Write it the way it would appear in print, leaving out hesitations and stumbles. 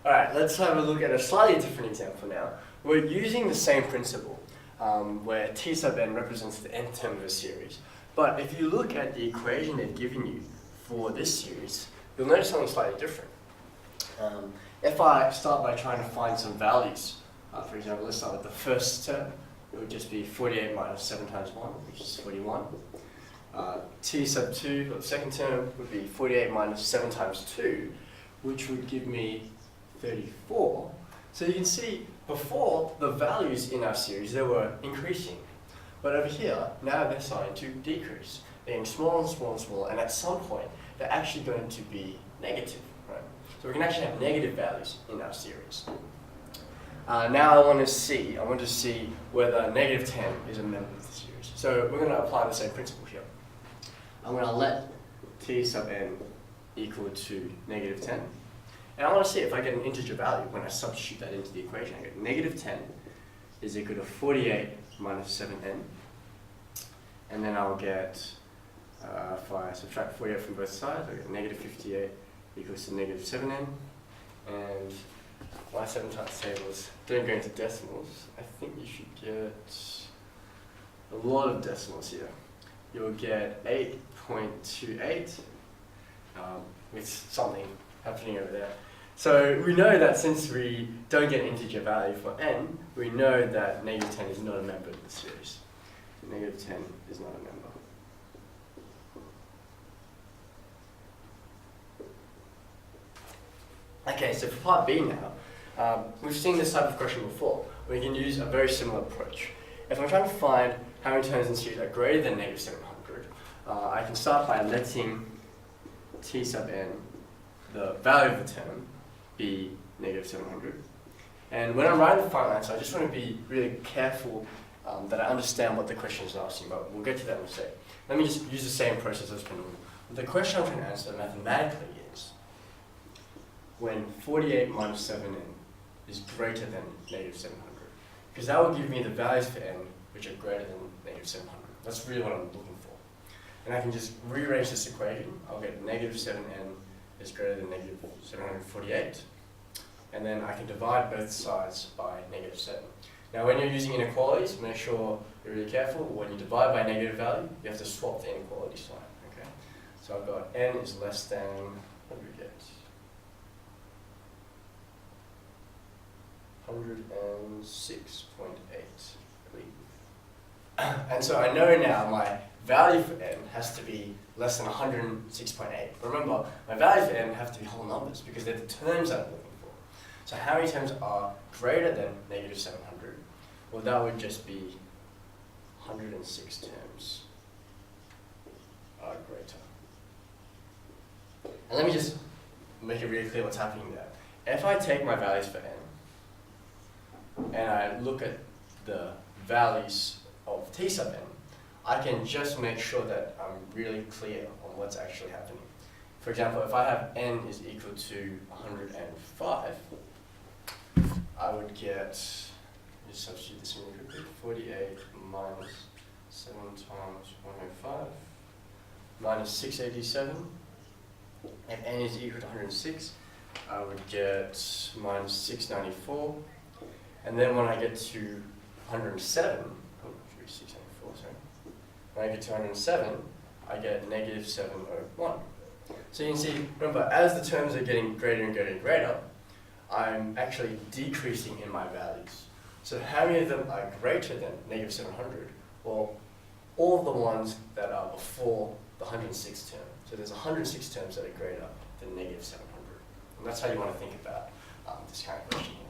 Alright, let's have a look at a slightly different example now. We're using the same principle, where t sub n represents the nth term of a series. But if you look at the equation they've given you for this series, you'll notice something slightly different. If I start by trying to find some values, for example, let's start with the first term. It would just be 48 minus 7 times 1, which is 41. T sub 2, or the second term, would be 48 minus 7 times 2, which would give me 34. So you can see before the values in our series, they were increasing. But over here, now they're starting to decrease. They're getting smaller and smaller and smaller, and at some point, they're actually going to be negative, right? So we can actually have negative values in our series. Now I want to see whether negative 10 is a member of the series. So we're going to apply the same principle here. I'm going to let t sub n equal to negative 10. And I want to see if I get an integer value when I substitute that into the equation. I get negative 10 is equal to 48 minus 7n. And then I'll get, if I subtract 48 from both sides, I get negative 58 equals to negative 7n. And my 7 times tables don't go into decimals. I think you should get a lot of decimals here. You'll get 8.28 with something happening over there. So we know that since we don't get an integer value for n, we know that negative 10 is not a member of the series. So negative 10 is not a member. Okay, so for part B now, we've seen this type of question before. We can use a very similar approach. If I'm trying to find how many terms in series are greater than negative 700, I can start by letting t sub n, the value of the term, be negative 700. And when I'm writing the final answer, I just want to be really careful that I understand what the question is asking, but we'll get to that in a sec. Let me just use the same process as before. The question I'm trying to answer mathematically is when 48 minus 7n is greater than negative 700. Because that will give me the values for n which are greater than negative 700. That's really what I'm looking for. And I can just rearrange this equation. I'll get negative 7n is greater than negative 748. And then I can divide both sides by negative 7. Now when you're using inequalities, make sure you're really careful. When you divide by negative value, you have to swap the inequality sign. Okay? So I've got n is less than, what do we get? 106.8, I believe. And so I know now my value for n has to be less than 106.8. Remember, my values for n have to be whole numbers because they're the terms that I'm looking for. So how many terms are greater than negative 700? Well, that would just be 106 terms are greater. And let me just make it really clear what's happening there. If I take my values for n, and I look at the values of t sub n, I can just make sure that I'm really clear on what's actually happening. For example, if I have n is equal to 105, I would get, just substitute this in really quickly, 48 minus 7 times 105 minus 687. If n is equal to 106, I would get minus 694. And then when I get to 107, oh, should be 694, sorry. When I get to 107, I get negative 701. So you can see, remember, as the terms are getting greater and greater and greater, I'm actually decreasing in my values. So how many of them are greater than negative 700? Well, all of the ones that are before the 106 term. So there's 106 terms that are greater than negative 700. And that's how you want to think about this kind of question here.